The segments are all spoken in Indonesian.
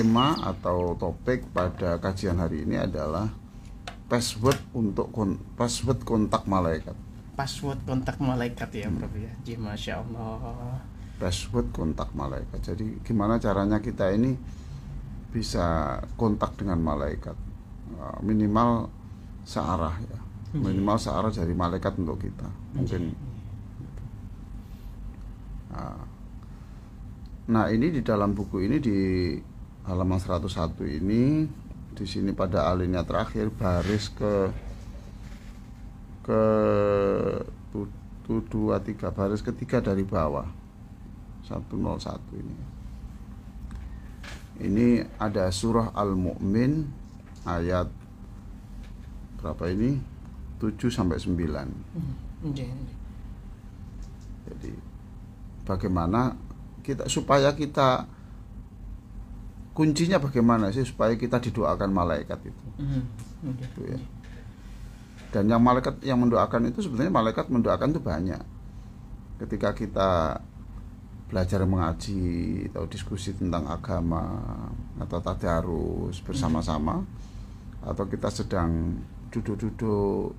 tema atau topik pada kajian hari ini adalah password kontak malaikat. Password kontak malaikat ya Prof ya. Masya Allah. Password kontak malaikat. Jadi gimana caranya kita ini bisa kontak dengan malaikat? Minimal searah ya. Minimal searah dari malaikat untuk kita. Mungkin. Nah, ini di dalam buku ini di halaman 101 ini, di sini pada alinea terakhir baris ke 23 baris ketiga dari bawah 101 ini. Ini ada surah Al-Mu'min ayat berapa ini? 7 sampai 9. Jadi bagaimana supaya kita kuncinya bagaimana sih supaya kita didoakan malaikat itu. Itu ya. Dan yang malaikat yang mendoakan itu sebenarnya malaikat mendoakan itu banyak. Ketika kita belajar mengaji atau diskusi tentang agama atau tadarus bersama-sama, atau kita sedang duduk-duduk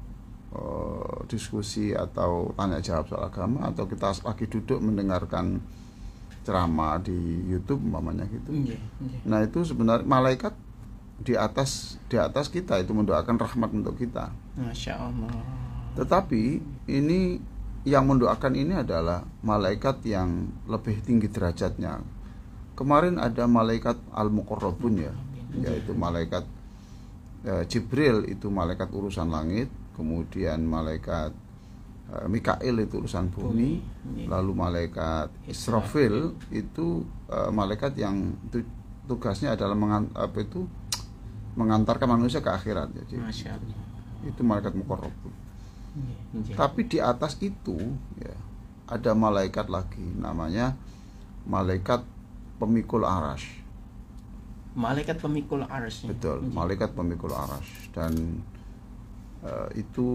diskusi atau tanya jawab soal agama, atau kita lagi duduk mendengarkan ceramah di YouTube umpamanya gitu. Nah, itu sebenarnya malaikat di atas kita itu mendoakan rahmat untuk kita. Masya Allah. Tetapi ini yang mendoakan ini adalah malaikat yang lebih tinggi derajatnya. Kemarin ada malaikat al-muqarrabun ya, yaitu malaikat Jibril itu malaikat urusan langit, kemudian malaikat Mikail itu urusan bumi, lalu malaikat Israfil itu malaikat yang tugasnya adalah mengantarkan manusia ke akhirat. Jadi itu malaikat muqarrabun. Tapi di atas itu ya, ada malaikat lagi namanya malaikat pemikul arash. Malaikat pemikul arash. Betul, malaikat pemikul arash. Dan itu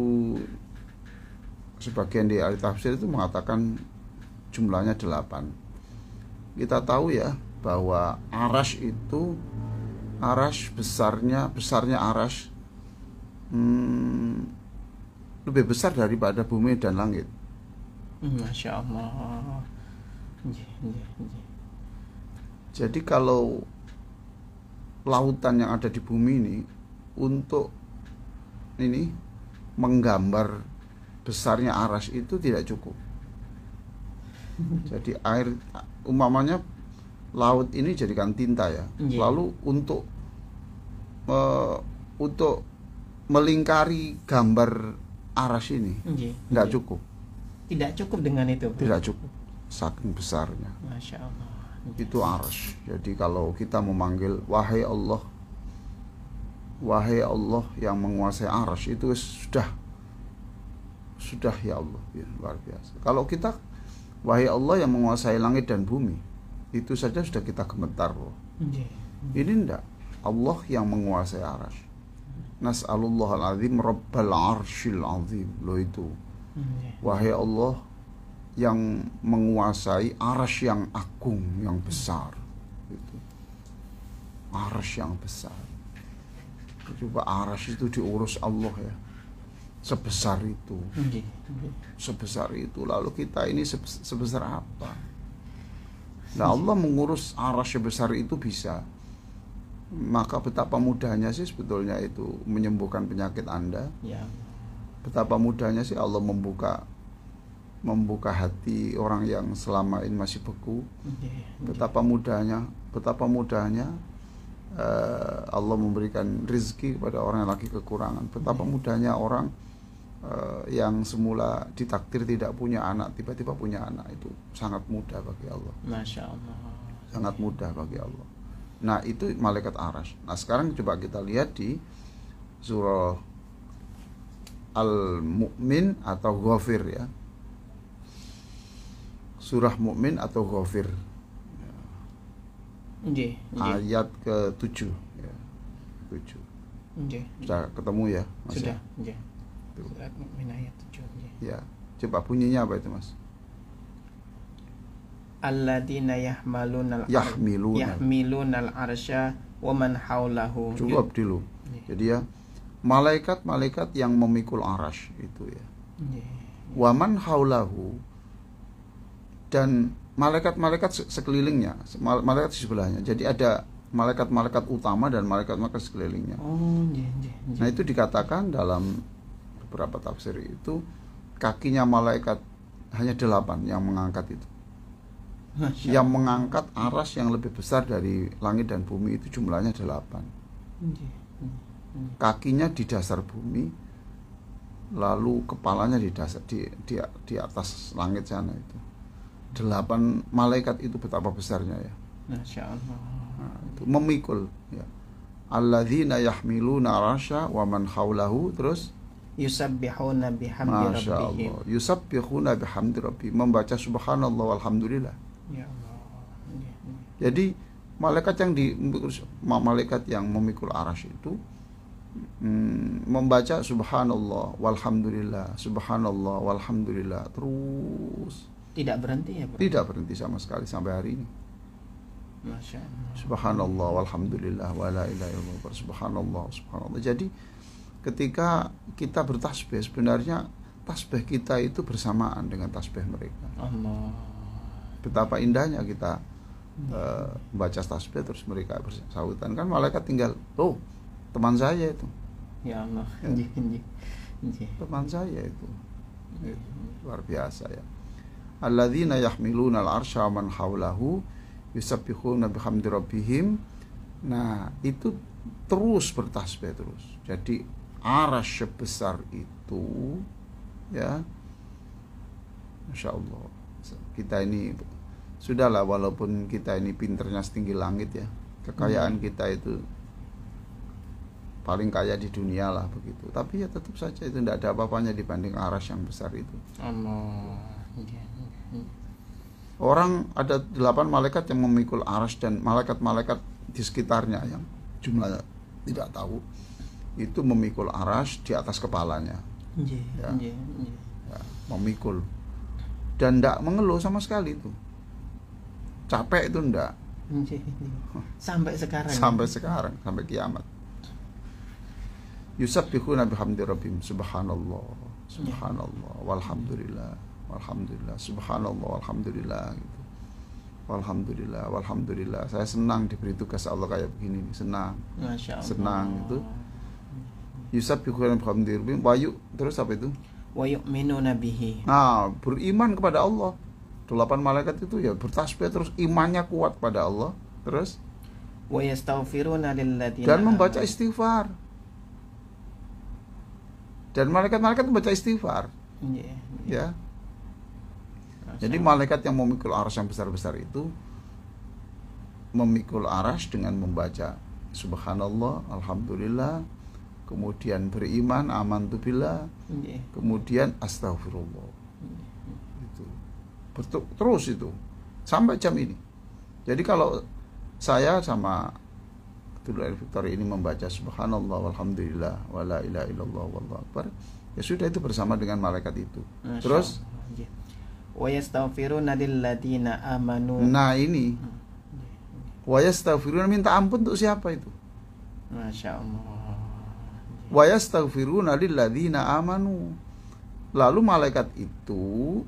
sebagian di ahli tafsir itu mengatakan jumlahnya 8. Kita tahu ya bahwa arash itu besarnya arash lebih besar daripada bumi dan langit. Masya Allah. Jadi kalau lautan yang ada di bumi ini untuk ini menggambar besarnya arash itu tidak cukup. Jadi air umpamanya laut ini jadikan tinta ya. Lalu untuk melingkari gambar arash ini tidak cukup. Tidak cukup dengan itu. Tidak cukup, saking besarnya. Masya Allah. Itu arash. Jadi kalau kita memanggil wahai Allah yang menguasai arash, itu sudah ya Allah ya, luar biasa. Kalau kita wahai Allah yang menguasai langit dan bumi, itu saja sudah kita gemetar loh. Ini enggak, Allah yang menguasai arash. Nas'alullahal azim rabbal arshil azim. Loh itu. Wahai Allah yang menguasai arash yang agung, yang besar. Itu. Arash yang besar. Coba arash itu diurus Allah ya. Sebesar itu. Sebesar itu. Lalu kita ini sebesar apa? Nah, Allah mengurus arash sebesar itu bisa. Maka betapa mudahnya sih sebetulnya itu menyembuhkan penyakit Anda. Betapa mudahnya sih Allah membuka hati orang yang selama ini masih beku. Betapa mudahnya Allah memberikan rezeki kepada orang yang lagi kekurangan. Betapa mudahnya orang yang semula ditakdir tidak punya anak tiba-tiba punya anak. Itu sangat mudah bagi Allah. Masya Allah. Sangat mudah bagi Allah. Nah, itu malaikat arash. Nah, sekarang coba kita lihat di surah Al-Mu'min atau Ghafir ya. Surah Mu'min atau Ghafir. Ayat ke-7 ya. 7. Sudah ketemu ya, Mas? Sudah, Surat Mu'min ayat 7. Ya. Coba bunyinya apa itu, Mas? alladzina Yahmiluna. yahmilunal arsya wa man haulahu. Cukup dulu. Jadi ya, malaikat-malaikat yang memikul arash itu ya. Wa man haulahu, dan malaikat-malaikat sekelilingnya, malaikat di sebelahnya. Jadi ada malaikat-malaikat utama dan malaikat-malaikat sekelilingnya. Nah, itu dikatakan dalam beberapa tafsir itu kakinya malaikat hanya 8 yang mengangkat itu. Yang mengangkat aras yang lebih besar dari langit dan bumi itu jumlahnya 8. Kakinya di dasar bumi, lalu kepalanya di dasar di atas langit sana itu. 8 malaikat itu betapa besarnya ya. Masya Allah. Nah, itu memikul ya. Alladzina yahmiluna arsya wa man haulahu, terus Yusabbihuna bihamdi Masya rabbihim. Allah. Yusabbihuna bihamdi rabbihim, membaca subhanallah walhamdulillah. Ya Allah. Jadi malaikat yang memikul arash itu membaca subhanallah walhamdulillah, subhanallah walhamdulillah terus. Tidak berhenti ya, Bro? Tidak berhenti sama sekali sampai hari ini. Masya Allah. Subhanallah walhamdulillah wa la ilaha illallah, subhanallah subhanallah. Jadi ketika kita bertasbih, sebenarnya tasbih kita itu bersamaan dengan tasbih mereka. Allah. Betapa indahnya kita baca tasbih terus mereka bersahutan. Kan malaikat tinggal, oh teman saya itu. Ya Allah. Teman saya itu. Luar biasa ya. Alladzina yahmiluna al-arsya wa man haulahu yusabbihuna bihamdi rabbihim. Nah, itu terus bertasbih terus. Jadi arsy sebesar itu ya, Masya Allah. Kita ini sudahlah, walaupun kita ini pinternya setinggi langit ya, kekayaan kita itu paling kaya di dunia lah begitu, tapi ya tetap saja itu tidak ada apa-apanya dibanding arsy yang besar itu. Allah. Orang ada 8 malaikat yang memikul arsy, dan malaikat-malaikat di sekitarnya yang jumlahnya tidak tahu itu memikul arsy di atas kepalanya. Ya, memikul dan tidak mengeluh sama sekali itu. Capek itu enggak. Sampai sekarang. Sampai kiamat. Yusabbihuna bihamdi rabbihim, subhanallah, subhanallah, walhamdulillah, walhamdulillah, subhanallah, walhamdulillah gitu. Walhamdulillah, walhamdulillah. Saya senang diberi tugas Allah kayak begini nih, senang. Masya Allah. Senang itu. Yusabbihuna bihamdi rabbihim, wayu, terus apa itu? Wa yu'minuna bihi. Nah, beriman kepada Allah. 8 malaikat itu ya bertasbih terus, imannya kuat pada Allah. Terus Wa yastaghfiruna lilladzina dan membaca amanu. istighfar. Dan malaikat-malaikat membaca istighfar. Ya. Jadi malaikat yang memikul arsy yang besar-besar itu memikul arsy dengan membaca subhanallah, alhamdulillah, kemudian beriman, amantu billah, kemudian astaghfirullah. Itu. Terus itu sampai jam ini. Jadi kalau saya sama Abdul Victory ini membaca subhanallah walhamdulillah wa la ilaha illallah wallahu akbar, ya sudah, itu bersama dengan malaikat itu. Masya Terus wa yastaghfiruna lilladzina amanu. Nah ini wa yastaghfiruna, minta ampun untuk siapa itu? Masya Allah. Wa yastaghfiruna lilladzina amanu. Lalu malaikat itu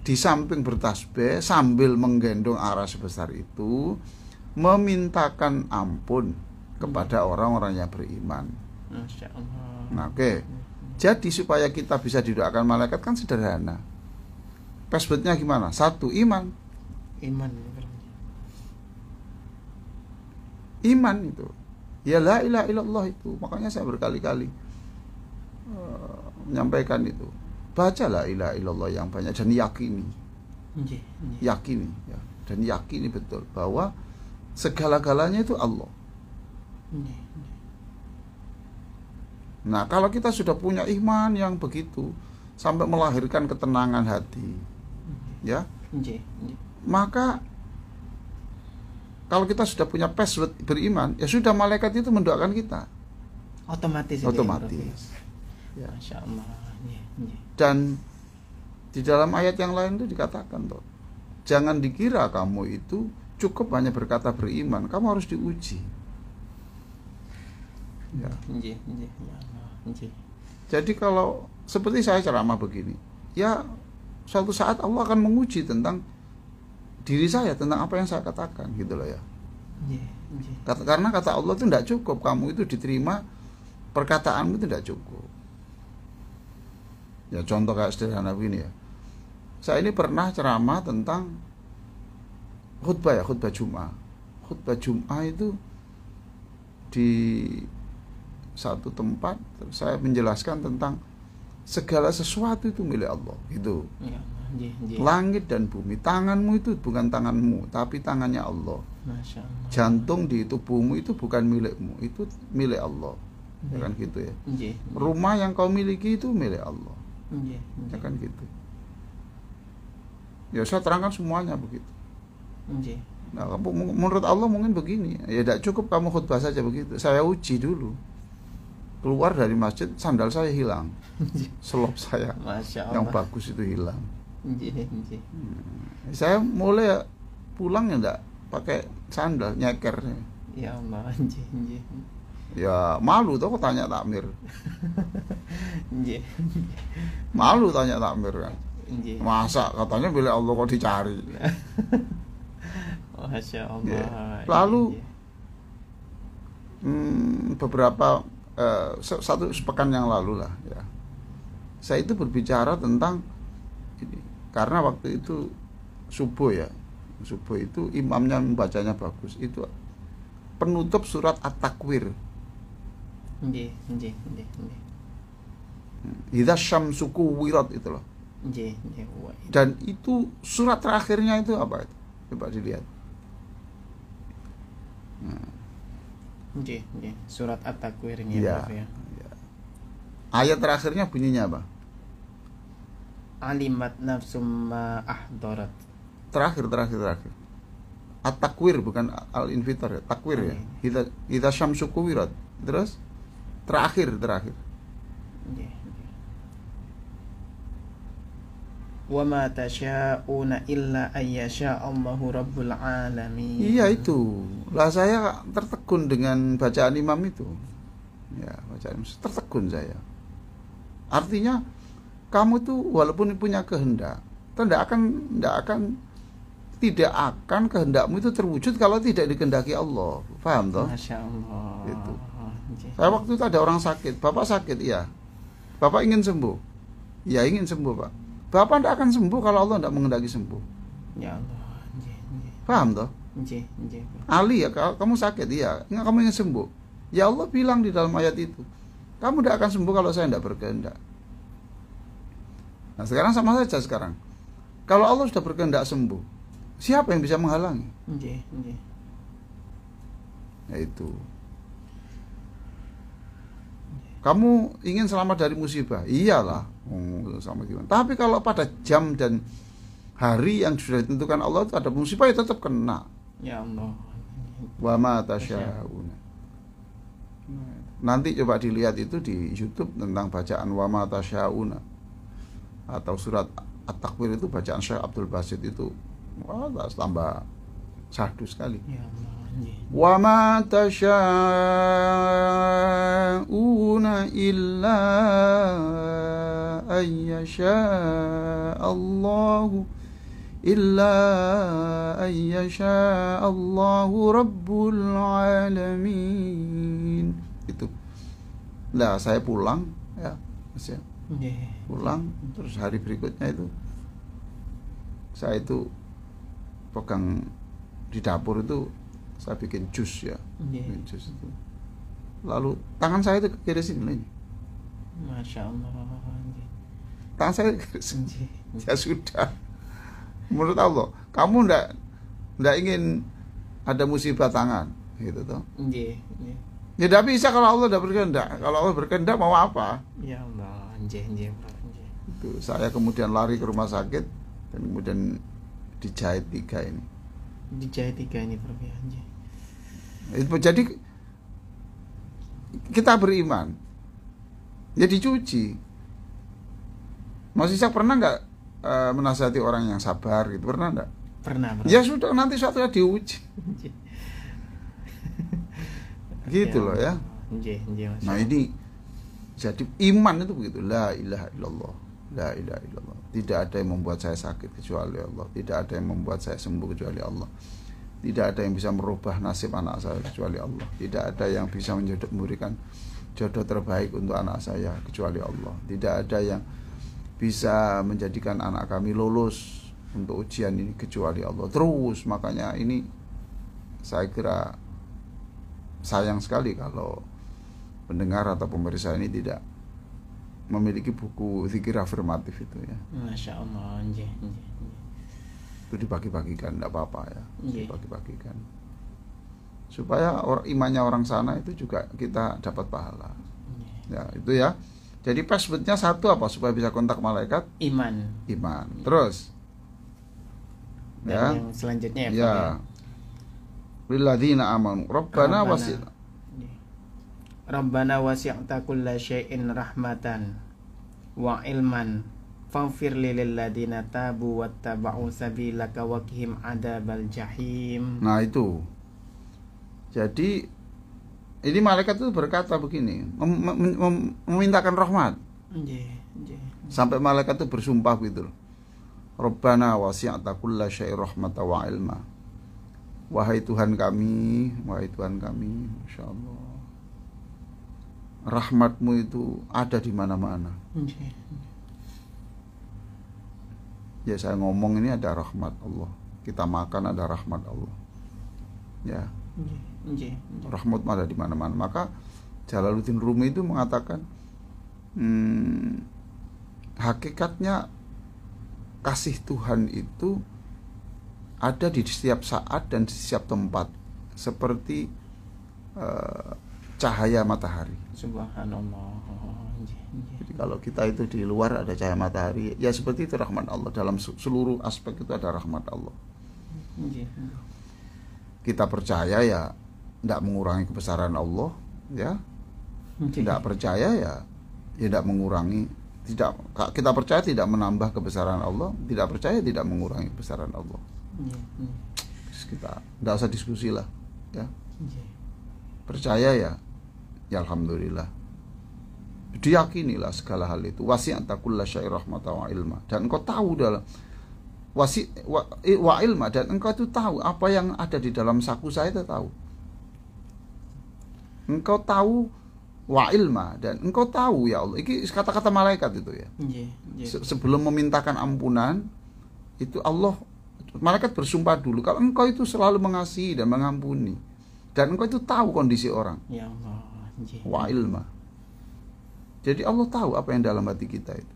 di samping bertasbih sambil menggendong arsy sebesar itu memintakan ampun kepada orang-orang yang beriman. Masya Allah. Nah, oke. Jadi supaya kita bisa didoakan malaikat kan sederhana. Passwordnya gimana? 1, iman. Iman itu. Ya la ilaha illallah itu. Makanya saya berkali-kali menyampaikan itu. Baca la ilaha illallah yang banyak dan yakini. Yakini ya. Dan yakini betul bahwa segala-galanya itu Allah. Nah, kalau kita sudah punya iman yang begitu sampai melahirkan ketenangan hati, ya, maka kalau kita sudah punya password beriman, ya sudah, malaikat itu mendoakan kita. Otomatis. Ya. Masya Allah. Dan di dalam ayat yang lain itu dikatakan tuh, jangan dikira kamu itu cukup hanya berkata beriman, kamu harus diuji. Ya. Jadi kalau seperti saya ceramah begini, ya suatu saat Allah akan menguji tentang diri saya, tentang apa yang saya katakan, gitu loh ya. Karena kata Allah itu tidak cukup, kamu itu diterima, perkataanmu itu tidak cukup. Ya contoh kayak sederhana begini ya. Saya ini pernah ceramah tentang khutbah Jum'ah. Khutbah Jum'ah itu di satu tempat saya menjelaskan tentang segala sesuatu itu milik Allah, gitu. Langit dan bumi, tanganmu itu bukan tanganmu, tapi tangannya Allah. Masya Allah. Jantung di tubuhmu itu bukan milikmu, itu milik Allah. Ya kan gitu ya. Rumah yang kau miliki itu milik Allah. Ya kan gitu. Ya saya terangkan semuanya begitu. Nah, menurut Allah mungkin begini, ya tidak cukup kamu khutbah saja begitu. Saya uji dulu. Keluar dari masjid, sandal saya hilang, selop saya yang bagus itu hilang. Saya mulai pulang ya enggak pakai sandal, nyeker. Ya Allah, ya malu tuh kok tanya takmir. Malu tanya takmir kan. Masa katanya bila Allah kok dicari. Masya Allah. Lalu beberapa satu sepekan yang lalu lah ya, saya itu berbicara tentang ini, karena waktu itu subuh itu imamnya membacanya bagus, itu penutup surat At-Takwir. Idza syamsu kuwirat itu loh. Dan itu surat terakhirnya itu apa itu? Coba dilihat. Surat At-Takwirnya ya. Ayat terakhirnya bunyinya apa? Alimat nafsum ma ahdarat. Terakhir. At-Takwir bukan Al-Infitar ya, Takwir ya. Idza syamsu kuwirat. Terus terakhir. Wa ma tasya'una illa ayyasha Allahu rabbul alamin. Iya itu. Lah saya tertegun dengan bacaan imam itu. Ya, bacaan tertegun saya. Artinya kamu tuh walaupun punya kehendak, tidak akan kehendakmu itu terwujud kalau tidak dikehendaki Allah. Paham toh? Masya Allah. Itu. Saya waktu itu ada orang sakit, Bapak sakit, iya. Bapak ingin sembuh. Ya ingin sembuh, Pak. Bapak tidak akan sembuh kalau Allah tidak mengendaki sembuh. Ya Allah. Paham toh? Ali ya, kamu sakit, iya. Enggak, kamu ingin sembuh. Ya Allah bilang di dalam ayat itu, kamu tidak akan sembuh kalau saya tidak berkehendak. Nah sekarang sama saja sekarang. Kalau Allah sudah berkehendak sembuh, siapa yang bisa menghalangi? Ya itu. Kamu ingin selamat dari musibah, iyalah, sama gimana. Tapi kalau pada jam dan hari yang sudah ditentukan Allah itu ada musibah, ya tetap kena. Ya Allah. Wa ma tasya'una. Nanti coba dilihat itu di YouTube tentang bacaan wa ma tasya'una atau surat At-Takwir itu bacaan Syekh Abdul Basit itu tambah syahdu sekali. Ya Allah. Wa ma tasya'una illa ayyasha Allahu rabbul alamin. Itu. Nah, saya pulang ya, Mas ya. Pulang terus hari berikutnya itu saya itu pegang di dapur itu saya bikin jus ya, bikin jus itu. Lalu tangan saya itu ke kiri sini. Masya Allah. Tangan saya ke sini. Ya sudah. Menurut Allah, kamu ndak ingin ada musibah tangan, gitu toh? Ya tidak bisa kalau Allah tidak berkehendak. Kalau Allah berkehendak mau apa? Ya Allah, Itu saya kemudian lari ke rumah sakit dan kemudian dijahit 3 ini. Prof. Jadi kita beriman, ya dicuci. Mas Ishak pernah nggak menasihati orang yang sabar gitu? Pernah nggak? Pernah, Bro. Ya sudah, nanti suatu saat diuji. Gitu loh ya. Nah ini, jadi iman itu begitu. La ilaha illallah, la ilaha illallah. Tidak ada yang membuat saya sakit kecuali Allah. Tidak ada yang membuat saya sembuh kecuali Allah. Tidak ada yang bisa merubah nasib anak saya kecuali Allah. Tidak ada yang bisa memberikan jodoh terbaik untuk anak saya kecuali Allah. Tidak ada yang bisa menjadikan anak kami lulus untuk ujian ini kecuali Allah. Terus makanya ini saya kira sayang sekali kalau pendengar atau pemirsa ini tidak memiliki buku zikir afirmatif itu ya. Masya Allah. Itu dibagi-bagikan, tidak apa-apa ya. Dibagi-bagikan supaya imannya orang sana itu juga kita dapat pahala. Ya itu ya. Jadi passwordnya satu apa supaya bisa kontak malaikat? Iman. Terus dan ya. Yang selanjutnya ya. Lilladzina amanu Rabbana wasi'ta kulla syai'in rahmatan wa ilman faghfir lil ladzina tabu wattaba'u sabilaka wa qihim adzabal jahim. Nah itu. Jadi ini malaikat itu berkata begini, memintakan rahmat. Sampai malaikat itu bersumpah gitu loh. Rabbana wasi'ta kulla syai'in rahmatan wa ilma. Wahai Tuhan kami, Masya Allah, rahmatmu itu ada di mana-mana. Ya saya ngomong ini ada rahmat Allah. Kita makan ada rahmat Allah. Ya. Rahmat ada di mana-mana. Maka Jalaluddin Rumi itu mengatakan, hakikatnya kasih Tuhan itu ada di setiap saat dan di setiap tempat, seperti cahaya matahari. Subhanallah. Jadi kalau kita itu di luar ada cahaya matahari, ya seperti itu rahmat Allah. Dalam seluruh aspek itu ada rahmat Allah. Kita percaya ya tidak mengurangi kebesaran Allah, ya. Tidak percaya ya tidak mengurangi, tidak, kita percaya tidak menambah kebesaran Allah, tidak percaya tidak mengurangi kebesaran Allah. Kita tidak usah diskusi lah, ya. Percaya ya alhamdulillah. Diyakinilah segala hal itu. Wasi'ta kulla syai'in rahmatan wa ilma. Dan engkau tahu dalam wa ilma, dan engkau itu tahu apa yang ada di dalam saku saya itu tahu. Engkau tahu wa ilma, dan engkau tahu ya Allah. Ini kata-kata malaikat itu ya. Sebelum memintakan ampunan itu malaikat bersumpah dulu kalau engkau itu selalu mengasihi dan mengampuni, dan engkau itu tahu kondisi orang. Ya Allah. Wa ilma. Jadi Allah tahu apa yang dalam hati kita itu.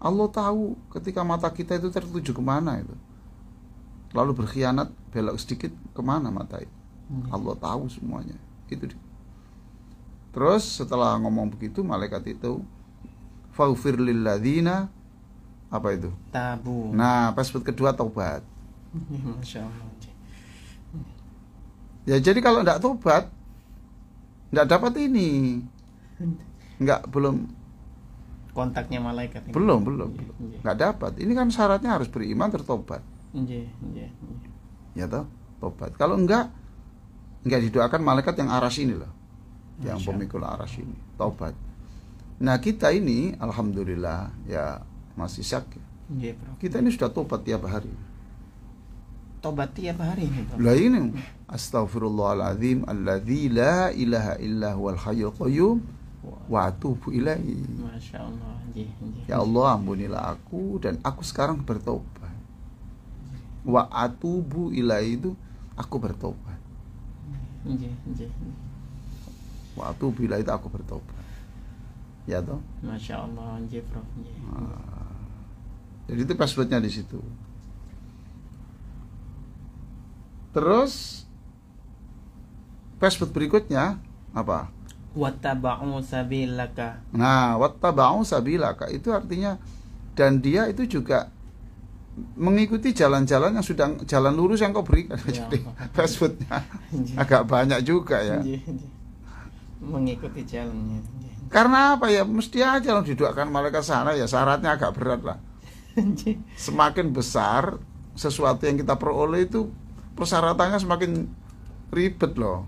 Allah tahu ketika mata kita itu tertuju kemana itu. Lalu berkhianat, belok sedikit kemana mata itu. Allah tahu semuanya. Itu. Terus setelah ngomong begitu, malaikat itu faghfir lil ladzina apa itu? Tabu. Nah, password kedua taubat. Masya Allah. Ya jadi kalau tidak taubat, tidak dapat ini. Belum kontaknya malaikat ini. Belum. Nggak dapat. Ini kan syaratnya harus beriman tertobat. Ya toh, tobat. Kalau enggak didoakan malaikat yang aras ini loh. Yang pemikul aras ini, tobat. Nah, kita ini alhamdulillah ya masih sakit. Kita ini sudah tobat tiap hari. Tobat tiap hari ini, Bro. Lah ini astaghfirullahaladzim alladzi la ilaha illa huwal hayyul qayyum wa atubu ilaihi. Masya Allah. Ya Allah, ampunilah aku dan aku sekarang bertobat. Wa atubu ilaihi itu aku bertobat. Wa atubu ilaihi itu aku bertobat. Ya toh? Masya Allah, Bro. Jadi itu passwordnya di situ. Terus password berikutnya apa? Wattaba'u sabilaka. Nah, wattaba'u sabilaka itu artinya, dan dia itu juga mengikuti jalan-jalan yang sudah jalan lurus yang kau berikan. Ya. Jadi passwordnya agak banyak juga ya. Mengikuti jalannya. Karena apa ya? Mesti aja kalau didoakan malaikat sana ya, syaratnya agak berat lah. Semakin besar sesuatu yang kita peroleh itu persyaratannya semakin ribet loh.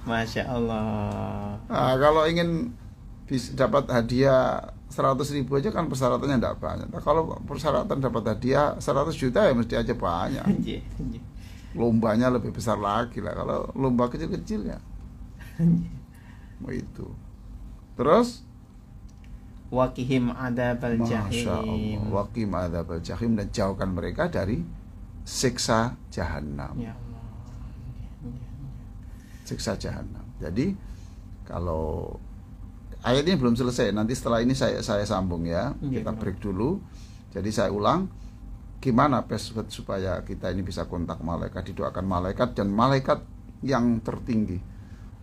Masya Allah. Nah, kalau ingin dapat hadiah 100.000 aja kan persyaratannya tidak banyak. Nah, kalau persyaratan dapat hadiah 100 juta ya mesti aja banyak. Lombanya lebih besar lagi lah. Kalau lomba kecil-kecil ya itu. Terus Waqihim adzabal Masya jahim. Allah, waqihim adzabal jahim, dan jauhkan mereka dari siksa jahanam. Ya Allah. Siksa jahanam. Jadi kalau ayat ini belum selesai, nanti setelah ini saya sambung ya. Kita break dulu. Jadi saya ulang, gimana password supaya kita ini bisa kontak malaikat, didoakan malaikat, dan malaikat yang tertinggi,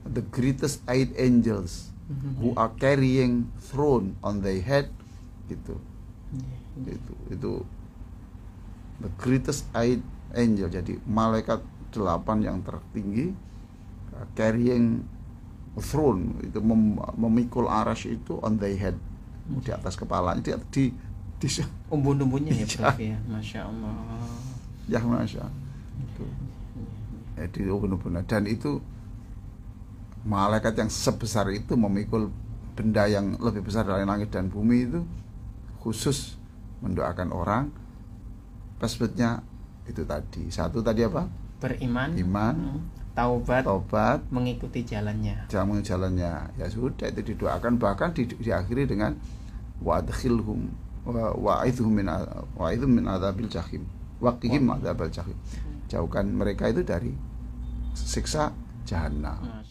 the greatest eight angels who are carrying throne on their head, gitu. Itu the greatest eight angel. Jadi malaikat 8 yang tertinggi carrying throne, itu memikul arasy itu on their head, di atas kepalanya, di umbun-umbunnya ya Prof ya. Masya Allah. Ya Masya. Itu. Jadi umbun-umbunnya, dan itu malaikat yang sebesar itu memikul benda yang lebih besar dari langit dan bumi, itu khusus mendoakan orang. Passwordnya itu tadi. Satu tadi apa? Beriman, iman, taubat, mengikuti jalannya. Ya sudah, itu didoakan, bahkan diakhiri dengan wa'adkhilhum wa'idhum min adzabil jahim. Waqihim adzabil jahim. Jauhkan mereka itu dari siksa jahanam.